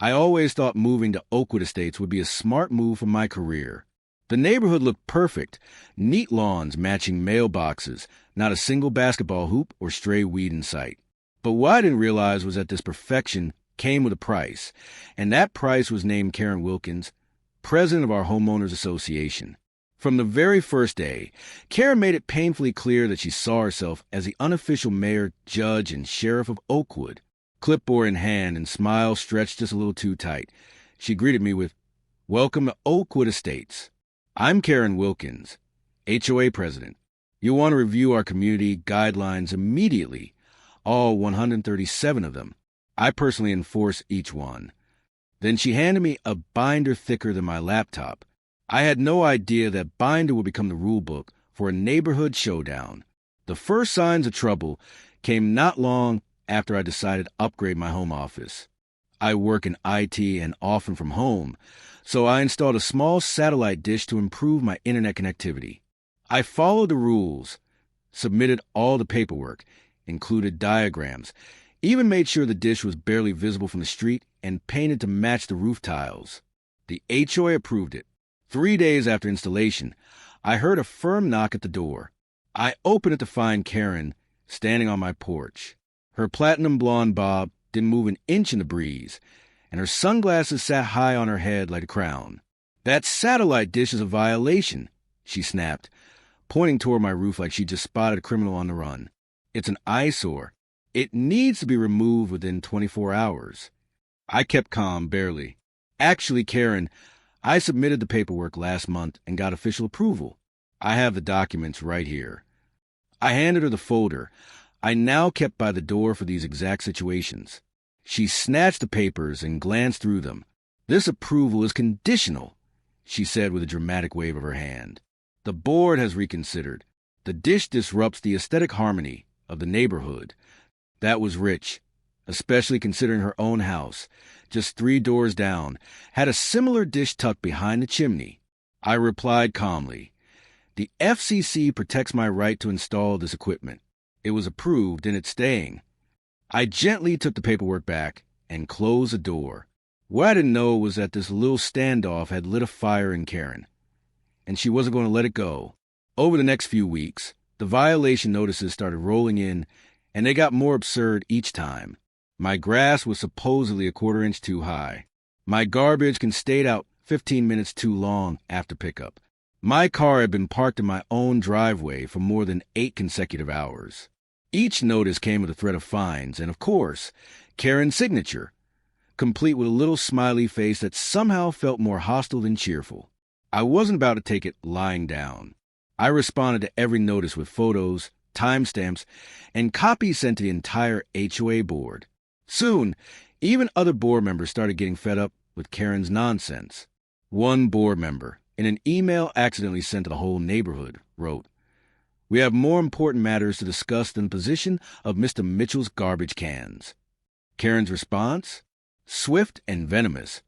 I always thought moving to Oakwood Estates would be a smart move for my career. The neighborhood looked perfect. Neat lawns matching mailboxes, not a single basketball hoop or stray weed in sight. But what I didn't realize was that this perfection came with a price, and that price was named Karen Wilkins, president of our homeowners association. From the very first day, Karen made it painfully clear that she saw herself as the unofficial mayor, judge, and sheriff of Oakwood. Clipboard in hand and smile stretched just a little too tight, she greeted me with, "Welcome to Oakwood Estates. I'm Karen Wilkins, HOA president. You'll want to review our community guidelines immediately, all 137 of them. I personally enforce each one." Then she handed me a binder thicker than my laptop. I had no idea that binder would become the rule book for a neighborhood showdown. The first signs of trouble came not long after I decided to upgrade my home office. I work in IT and often from home, so I installed a small satellite dish to improve my internet connectivity. I followed the rules, submitted all the paperwork, included diagrams, even made sure the dish was barely visible from the street and painted to match the roof tiles. The HOA approved it. 3 days after installation, I heard a firm knock at the door. I opened it to find Karen standing on my porch. Her platinum blonde bob didn't move an inch in the breeze, and her sunglasses sat high on her head like a crown. "That satellite dish is a violation," she snapped, pointing toward my roof like she just spotted a criminal on the run. "It's an eyesore. It needs to be removed within 24 hours. I kept calm, barely. "Actually, Karen, I submitted the paperwork last month and got official approval. I have the documents right here." I handed her the folder I now kept by the door for these exact situations. She snatched the papers and glanced through them. "This approval is conditional," she said with a dramatic wave of her hand. "The board has reconsidered. The dish disrupts the aesthetic harmony of the neighborhood." That was rich, especially considering her own house, just 3 doors down, had a similar dish tucked behind the chimney. I replied calmly, "The FCC protects my right to install this equipment. It was approved and it's staying." I gently took the paperwork back and closed the door. What I didn't know was that this little standoff had lit a fire in Karen, and she wasn't going to let it go. Over the next few weeks, the violation notices started rolling in, and they got more absurd each time. My grass was supposedly a 1/4 inch too high. My garbage can stayed out 15 minutes too long after pickup. My car had been parked in my own driveway for more than 8 consecutive hours. Each notice came with a threat of fines and, of course, Karen's signature, complete with a little smiley face that somehow felt more hostile than cheerful. I wasn't about to take it lying down. I responded to every notice with photos, timestamps, and copies sent to the entire HOA board. Soon, even other board members started getting fed up with Karen's nonsense. One board member, in an email accidentally sent to the whole neighborhood, wrote, "We have more important matters to discuss than the position of Mr. Mitchell's garbage cans." Karen's response? Swift and venomous,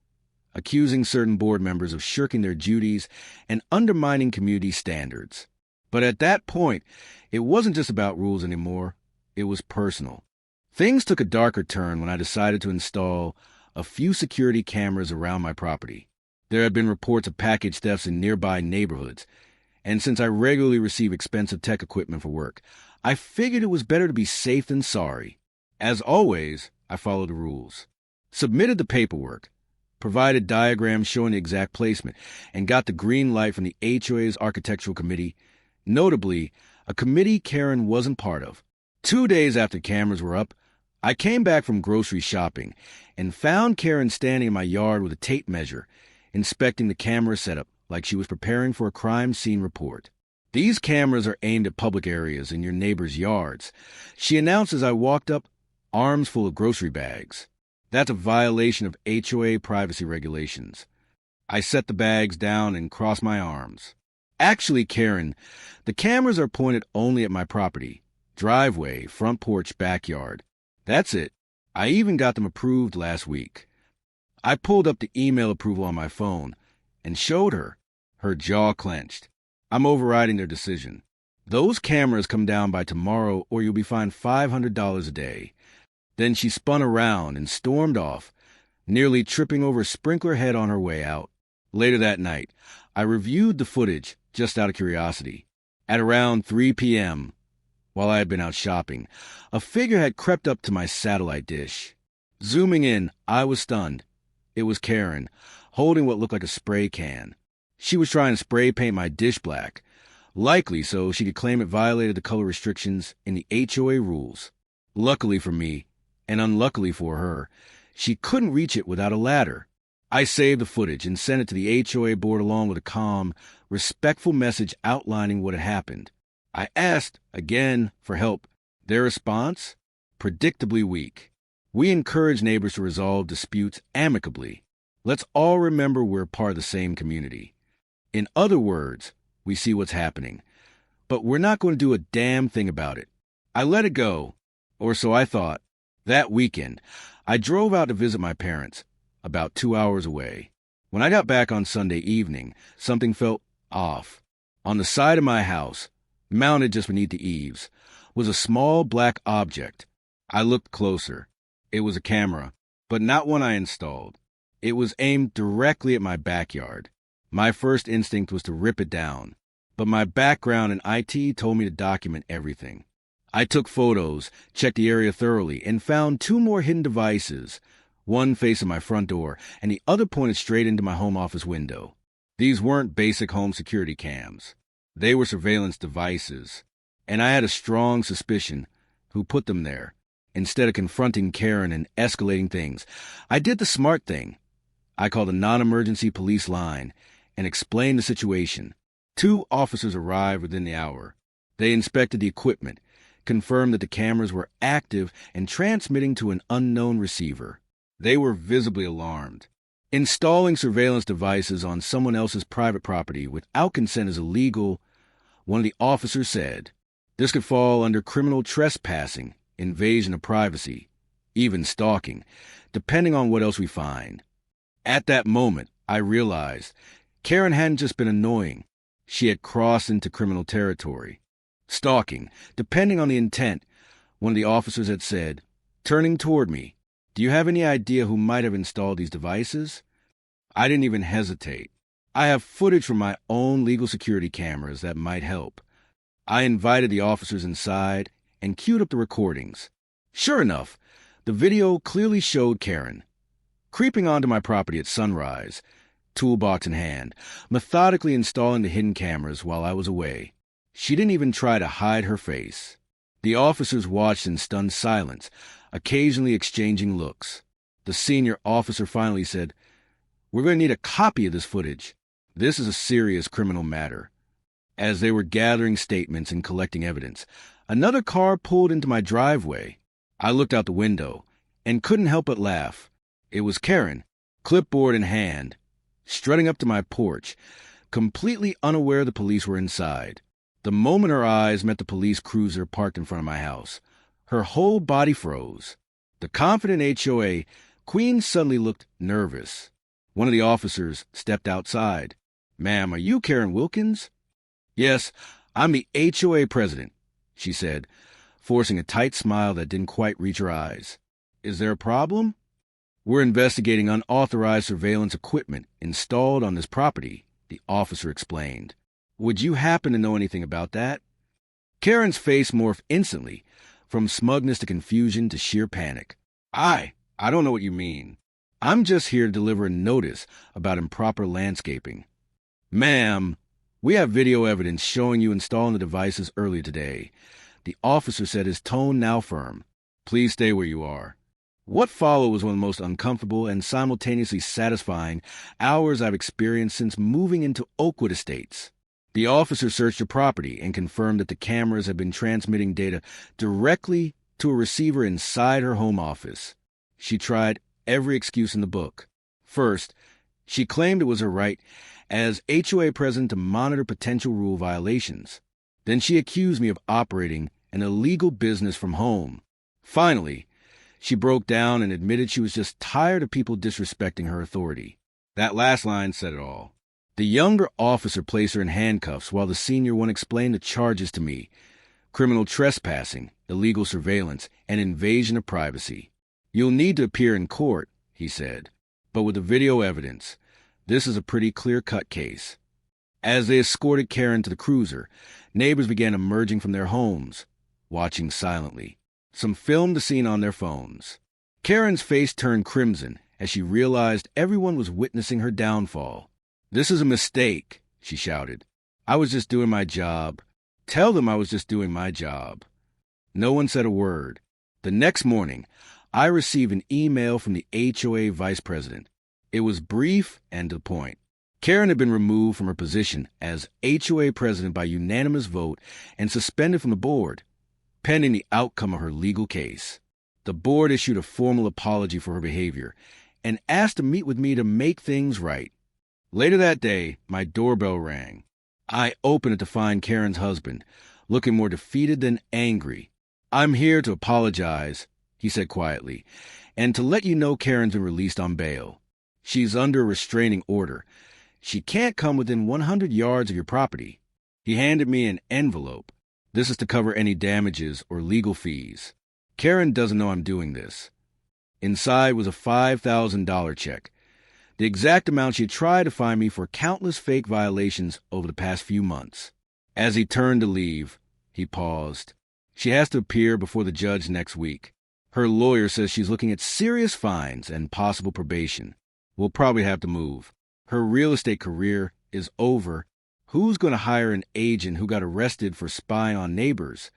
accusing certain board members of shirking their duties and undermining community standards. But at that point, it wasn't just about rules anymore. It was personal. Things took a darker turn when I decided to install a few security cameras around my property. There had been reports of package thefts in nearby neighborhoods, and since I regularly receive expensive tech equipment for work, I figured it was better to be safe than sorry. As always, I followed the rules. Submitted the paperwork, provided diagrams showing the exact placement, and got the green light from the HOA's architectural committee, notably, a committee Karen wasn't part of. 2 days after cameras were up, I came back from grocery shopping and found Karen standing in my yard with a tape measure, inspecting the camera setup like she was preparing for a crime scene report. "These cameras are aimed at public areas in your neighbors' yards," she announced as I walked up, arms full of grocery bags. "That's a violation of HOA privacy regulations." I set the bags down and crossed my arms. "Actually, Karen, the cameras are pointed only at my property, driveway, front porch, backyard. That's it. I even got them approved last week." I pulled up the email approval on my phone and showed her. Her jaw clenched. "I'm overriding their decision. Those cameras come down by tomorrow or you'll be fined $500 a day." Then she spun around and stormed off, nearly tripping over a sprinkler head on her way out. Later that night, I reviewed the footage just out of curiosity. At around 3 p.m., while I had been out shopping, a figure had crept up to my satellite dish. Zooming in, I was stunned. It was Karen, holding what looked like a spray can. She was trying to spray paint my dish black, likely so she could claim it violated the color restrictions in the HOA rules. Luckily for me, and unluckily for her, she couldn't reach it without a ladder. I saved the footage and sent it to the HOA board along with a calm, respectful message outlining what had happened. I asked, again, for help. Their response? Predictably weak. We encourage neighbors to resolve disputes amicably. Let's all remember we're part of the same community. In other words, we see what's happening, but we're not going to do a damn thing about it. I let it go, or so I thought. That weekend, I drove out to visit my parents, about 2 hours away. When I got back on Sunday evening, something felt off. On the side of my house, mounted just beneath the eaves, was a small black object. I looked closer. It was a camera, but not one I installed. It was aimed directly at my backyard. My first instinct was to rip it down, but my background in IT told me to document everything. I took photos, checked the area thoroughly, and found 2 more hidden devices, one facing my front door and the other pointed straight into my home office window. These weren't basic home security cams. They were surveillance devices, and I had a strong suspicion who put them there. Instead of confronting Karen and escalating things, I did the smart thing. I called a non-emergency police line and explained the situation. 2 officers arrived within the hour. They inspected the equipment, confirmed that the cameras were active and transmitting to an unknown receiver. They were visibly alarmed. Installing surveillance devices on someone else's private property without consent is illegal, one of the officers said. This could fall under criminal trespassing, invasion of privacy, even stalking, depending on what else we find. At that moment, I realized Karen hadn't just been annoying. She had crossed into criminal territory. Stalking, depending on the intent, one of the officers had said, turning toward me, "Do you have any idea who might have installed these devices?" I didn't even hesitate. I have footage from my own legal security cameras that might help. I invited the officers inside and queued up the recordings. Sure enough, the video clearly showed Karen creeping onto my property at sunrise, toolbox in hand, methodically installing the hidden cameras while I was away. She didn't even try to hide her face. The officers watched in stunned silence, occasionally exchanging looks. The senior officer finally said, "We're going to need a copy of this footage. This is a serious criminal matter." As they were gathering statements and collecting evidence, another car pulled into my driveway. I looked out the window and couldn't help but laugh. It was Karen, clipboard in hand, strutting up to my porch, completely unaware the police were inside. The moment her eyes met the police cruiser parked in front of my house, her whole body froze. The confident HOA queen suddenly looked nervous. One of the officers stepped outside. "Ma'am, are you Karen Wilkins?" "Yes, I'm the HOA president," she said, forcing a tight smile that didn't quite reach her eyes. "Is there a problem?" "We're investigating unauthorized surveillance equipment installed on this property," the officer explained. "Would you happen to know anything about that?" Karen's face morphed instantly, from smugness to confusion to sheer panic. I don't know what you mean. I'm just here to deliver a notice about improper landscaping." "Ma'am, we have video evidence showing you installing the devices earlier today," the officer said, his tone now firm. "Please stay where you are." What followed was one of the most uncomfortable and simultaneously satisfying hours I've experienced since moving into Oakwood Estates. The officer searched the property and confirmed that the cameras had been transmitting data directly to a receiver inside her home office. She tried every excuse in the book. First, she claimed it was her right as HOA president to monitor potential rule violations. Then she accused me of operating an illegal business from home. Finally, she broke down and admitted she was just tired of people disrespecting her authority. That last line said it all. The younger officer placed her in handcuffs while the senior one explained the charges to me: criminal trespassing, illegal surveillance, and invasion of privacy. "You'll need to appear in court," he said. But with the video evidence, this is a pretty clear-cut case. As they escorted Karen to the cruiser, neighbors began emerging from their homes, watching silently. Some filmed the scene on their phones. Karen's face turned crimson as she realized everyone was witnessing her downfall. "This is a mistake," she shouted. "I was just doing my job. Tell them I was just doing my job." No one said a word. The next morning, I received an email from the HOA vice president. It was brief and to the point. Karen had been removed from her position as HOA president by unanimous vote and suspended from the board, pending the outcome of her legal case. The board issued a formal apology for her behavior and asked to meet with me to make things right. Later that day, my doorbell rang. I opened it to find Karen's husband, looking more defeated than angry. "I'm here to apologize," he said quietly, "and to let you know Karen's been released on bail. She's under a restraining order. She can't come within 100 yards of your property." He handed me an envelope. "This is to cover any damages or legal fees. Karen doesn't know I'm doing this." Inside was a $5,000 check, the exact amount she had tried to fine me for countless fake violations over the past few months. As he turned to leave, he paused. "She has to appear before the judge next week. Her lawyer says she's looking at serious fines and possible probation. We'll probably have to move. Her real estate career is over. Who's going to hire an agent who got arrested for spying on neighbors?"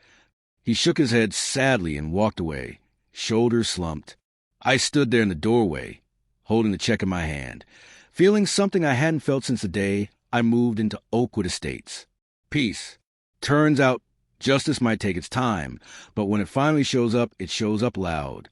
He shook his head sadly and walked away, shoulders slumped. I stood there in the doorway, holding the check in my hand, feeling something I hadn't felt since the day I moved into Oakwood Estates. Peace. Turns out justice might take its time, but when it finally shows up, it shows up loud.